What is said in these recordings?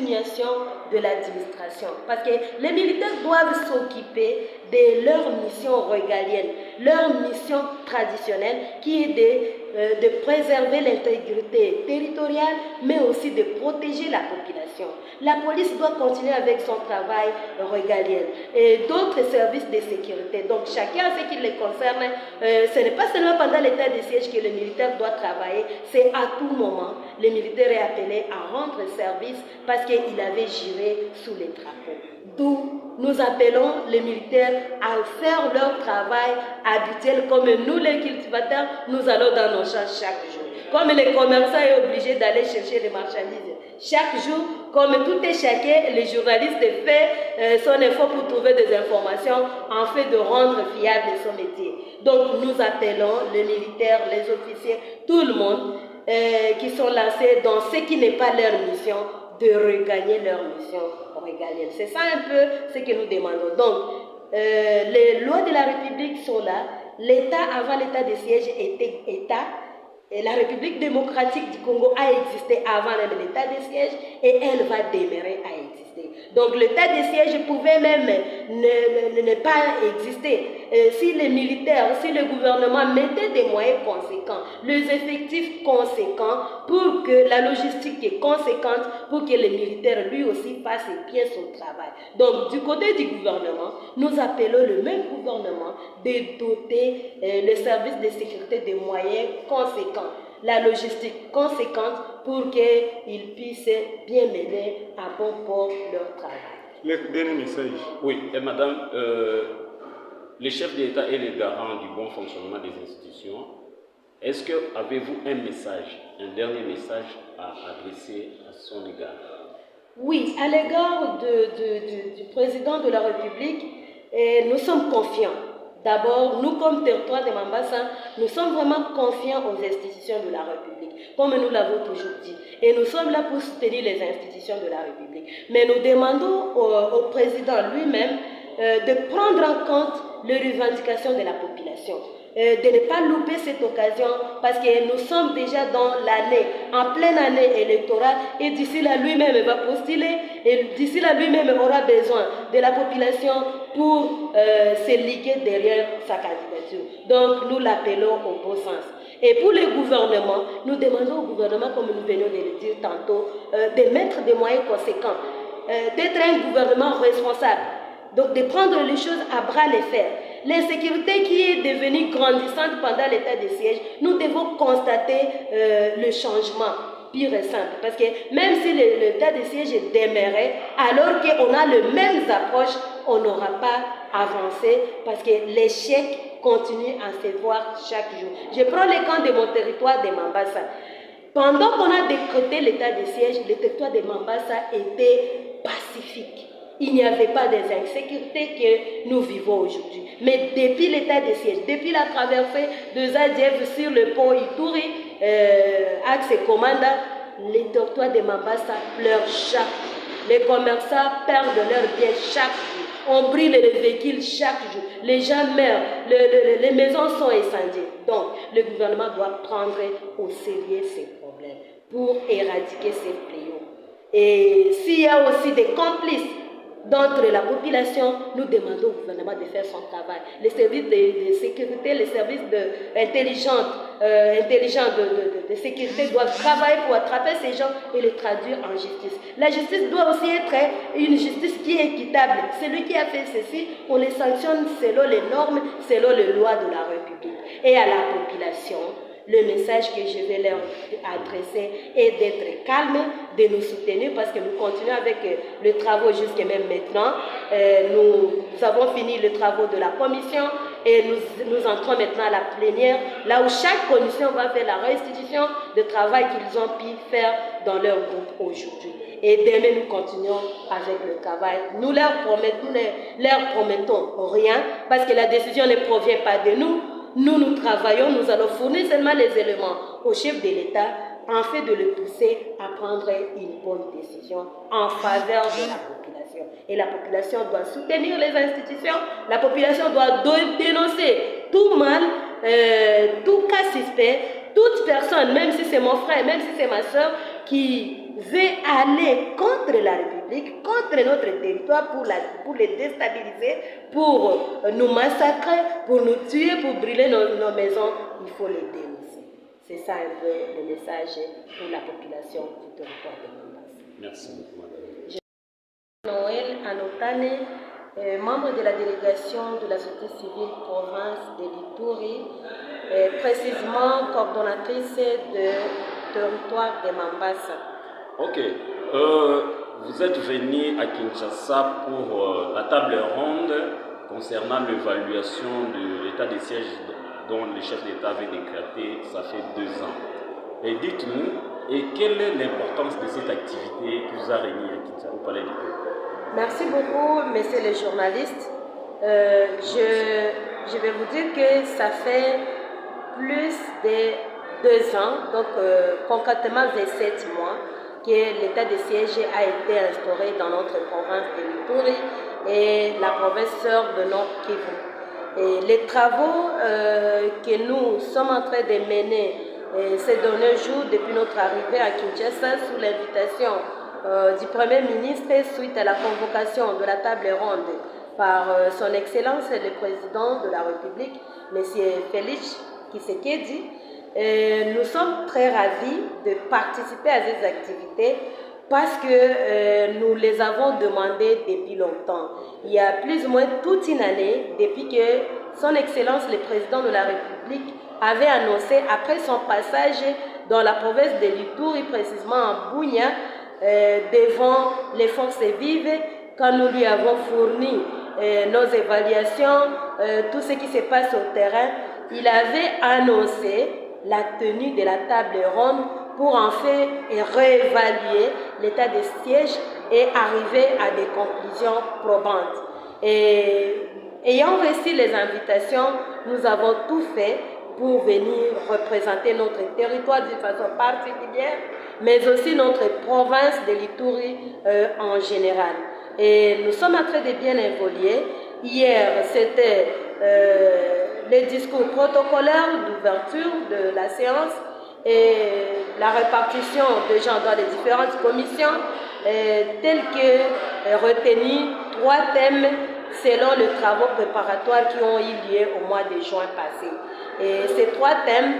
continuation de l'administration. Parce que les militaires doivent s'occuper de leur mission régalienne, leur mission traditionnelle qui est de préserver l'intégrité territoriale, mais aussi de protéger la population. La police doit continuer avec son travail régalien et d'autres services de sécurité. Donc chacun ce qui les concerne, ce n'est pas seulement pendant l'état de siège que le militaire doit travailler, c'est à tout moment. Le militaire est appelé à rendre service parce qu'il avait géré sous les drapeaux. D'où nous appelons les militaires à faire leur travail habituel comme nous les cultivateurs, nous allons dans nos champs chaque jour. Comme les commerçants sont obligés d'aller chercher les marchandises chaque jour, comme tout est chacun, les journalistes font son effort pour trouver des informations en fait de rendre fiable son métier. Donc nous appelons les militaires, les officiers, tout le monde qui sont lancés dans ce qui n'est pas leur mission, de regagner leur mission régalienne. C'est ça un peu ce que nous demandons. Donc, les lois de la République sont là. L'État, avant l'état de siège, était État. Et la République démocratique du Congo a existé avant l'état de siège et elle va demeurer à exister. Donc l'état de siège pouvait même ne pas exister. Si les militaires, si le gouvernement mettait des moyens conséquents, les effectifs conséquents pour que la logistique est conséquente, pour que les militaires lui aussi fassent bien son travail. Donc du côté du gouvernement, nous appelons le même gouvernement de doter les services de sécurité des moyens conséquents, la logistique conséquente pour qu'ils puissent bien mener à bon port leur travail. Le dernier message. Oui, et madame, le chef de l'État est le garant du bon fonctionnement des institutions. Est-ce que avez-vous un message, un dernier message à adresser à son égard? Oui, à l'égard du président de la République, nous sommes confiants. D'abord, nous comme territoire de Mambasa, nous sommes vraiment confiants aux institutions de la République, comme nous l'avons toujours dit. Et nous sommes là pour soutenir les institutions de la République. Mais nous demandons au président lui-même de prendre en compte les revendications de la population. De ne pas louper cette occasion parce que nous sommes déjà dans l'année, en pleine année électorale et d'ici là lui-même va postuler et d'ici là lui-même aura besoin de la population pour se liguer derrière sa candidature. Donc nous l'appelons au bon sens. Et pour le gouvernement, nous demandons au gouvernement, comme nous venions de le dire tantôt, de mettre des moyens conséquents, d'être un gouvernement responsable. Donc de prendre les choses à bras le fer. L'insécurité qui est devenue grandissante pendant l'état de siège, nous devons constater le changement pur et simple. Parce que même si l'état de siège demeurait, alors qu'on a les mêmes approches, on n'aura pas avancé parce que l'échec continue à se voir chaque jour. Je prends le cas de mon territoire de Mambasa. Pendant qu'on a décrété l'état de siège, le territoire de Mambasa était pacifique. Il n'y avait pas des insécurités que nous vivons aujourd'hui. Mais depuis l'état de siège, depuis la traversée de Zadiev sur le pont Ituri, axe et Komanda, les territoires de Mambasa pleurent chaque jour. Les commerçants perdent leurs biens chaque jour. On brûle les véhicules chaque jour. Les gens meurent. Les maisons sont incendiées. Donc, le gouvernement doit prendre au sérieux ces problèmes pour éradiquer ces fléaux. Et s'il y a aussi des complices d'entre la population, nous demandons au gouvernement de faire son travail. Les services de sécurité, les services intelligents de sécurité doivent travailler pour attraper ces gens et les traduire en justice. La justice doit aussi être une justice qui est équitable. Celui qui a fait ceci, on les sanctionne selon les normes, selon les lois de la République. Et à la population, le message que je vais leur adresser est d'être calme, de nous soutenir parce que nous continuons avec les travaux jusqu'à même maintenant. Nous avons fini les travaux de la commission et nous entrons maintenant à la plénière, là où chaque commission va faire la restitution de travail qu'ils ont pu faire dans leur groupe aujourd'hui. Et demain, nous continuons avec le travail. Nous leur promettons rien parce que la décision ne provient pas de nous. Nous travaillons, nous allons fournir seulement les éléments au chef de l'État en fait de le pousser à prendre une bonne décision en faveur de la population. Et la population doit soutenir les institutions, la population doit dénoncer tout mal, tout cas suspect, toute personne, même si c'est mon frère, même si c'est ma soeur, qui veut aller contre la République, contre notre territoire pour les déstabiliser, pour nous massacrer, pour nous tuer, pour brûler nos maisons, il faut les dénoncer. C'est ça un peu le message pour la population du territoire de Mombasa. Merci beaucoup, madame. Noël Anotane, membre de la délégation de la société civile province de l'Ituri, précisément coordonnatrice de territoire de Mombasa. Ok. Vous êtes venu à Kinshasa pour la table ronde concernant l'évaluation de l'état des sièges dont le chef d'État avait décrété, ça fait 2 ans. Et dites-nous, quelle est l'importance de cette activité qui vous a réunis à Kinshasa, au Palais du Peuple? Merci beaucoup, messieurs les journalistes. Je vais vous dire que ça fait plus de 2 ans, donc concrètement 27 mois, que l'état de siège a été instauré dans notre province de l'Ituri et la province sœur de Nord Kivu. Et les travaux que nous sommes en train de mener ces derniers jours depuis notre arrivée à Kinshasa sous l'invitation du Premier ministre suite à la convocation de la table ronde par son Excellence le Président de la République, M. Félix Tshisekedi. Nous sommes très ravis de participer à ces activités parce que nous les avons demandées depuis longtemps. Il y a plus ou moins toute une année, depuis que son Excellence le Président de la République avait annoncé, après son passage dans la province de l'Ituri, précisément en Bunia, devant les forces vives, quand nous lui avons fourni nos évaluations, tout ce qui se passe au terrain, il avait annoncé la tenue de la table ronde pour en fait réévaluer l'état des sièges et arriver à des conclusions probantes. Et ayant reçu les invitations, nous avons tout fait pour venir représenter notre territoire d'une façon particulière, mais aussi notre province de l'Ituri en général. Et nous sommes en train de bien évoluer. Hier, c'était les discours protocolaires d'ouverture de la séance et la répartition des gens dans les différentes commissions, telles que retenus 3 thèmes selon les travaux préparatoires qui ont eu lieu au mois de juin passé. Et ces 3 thèmes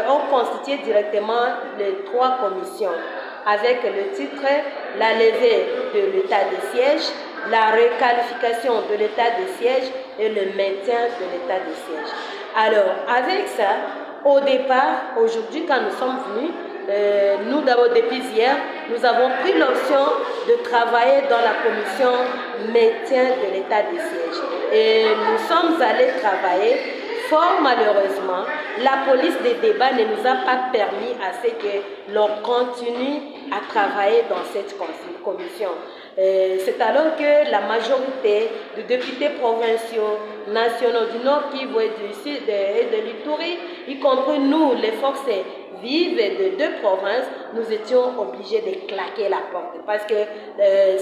ont constitué directement les 3 commissions, avec le titre « La levée de l'état des sièges », la requalification de l'état des sièges et le maintien de l'état des sièges. Alors, avec ça, au départ, aujourd'hui, quand nous sommes venus, nous d'abord depuis hier, nous avons pris l'option de travailler dans la commission maintien de l'état des sièges. Et nous sommes allés travailler. Fort malheureusement, la police des débats ne nous a pas permis à ce que l'on continue à travailler dans cette commission. C'est alors que la majorité de députés provinciaux, nationaux du Nord Kivu et du Sud et de l'Ituri, y compris nous, les forces vives de 2 provinces, nous étions obligés de claquer la porte parce que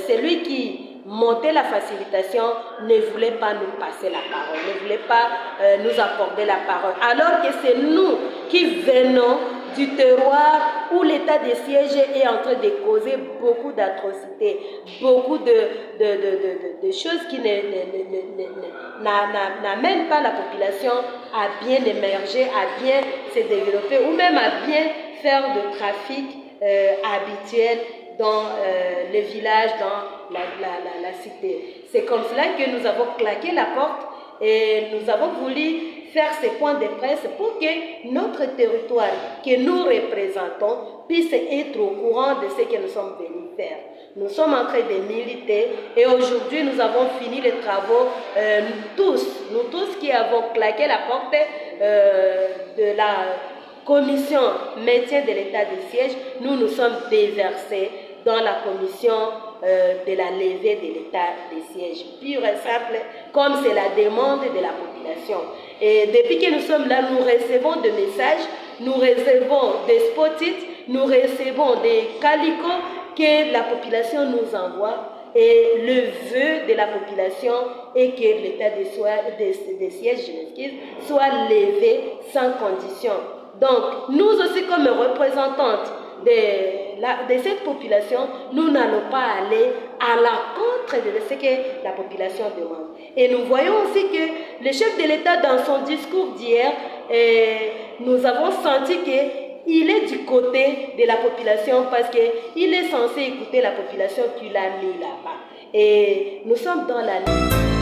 celui qui montait la facilitation ne voulait pas nous passer la parole, ne voulait pas nous accorder la parole, alors que c'est nous qui venons du terroir où l'état des sièges est en train de causer beaucoup d'atrocités, beaucoup de choses qui n'amènent pas la population à bien émerger, à bien se développer ou même à bien faire de trafic habituel dans les villages, dans la cité. C'est comme cela que nous avons claqué la porte et nous avons voulu faire ces points de presse pour que notre territoire que nous représentons puisse être au courant de ce que nous sommes venus faire. Nous sommes en train de militer et aujourd'hui nous avons fini les travaux, nous tous qui avons claqué la porte de la commission maintien de l'état des sièges, nous nous sommes déversés dans la commission de la levée de l'état des sièges, pure et simple, comme c'est la demande de la population. Et depuis que nous sommes là, nous recevons des messages, nous recevons des spots-it, nous recevons des calicots que la population nous envoie. Et le vœu de la population est que l'état des sièges, soit levé sans condition. Donc, nous aussi, comme représentantes des de cette population, nous n'allons pas aller à l'encontre de ce que la population demande. Et nous voyons aussi que le chef de l'État, dans son discours d'hier, nous avons senti qu'il est du côté de la population parce qu'il est censé écouter la population qu'il a mis là-bas. Et nous sommes dans la ligne.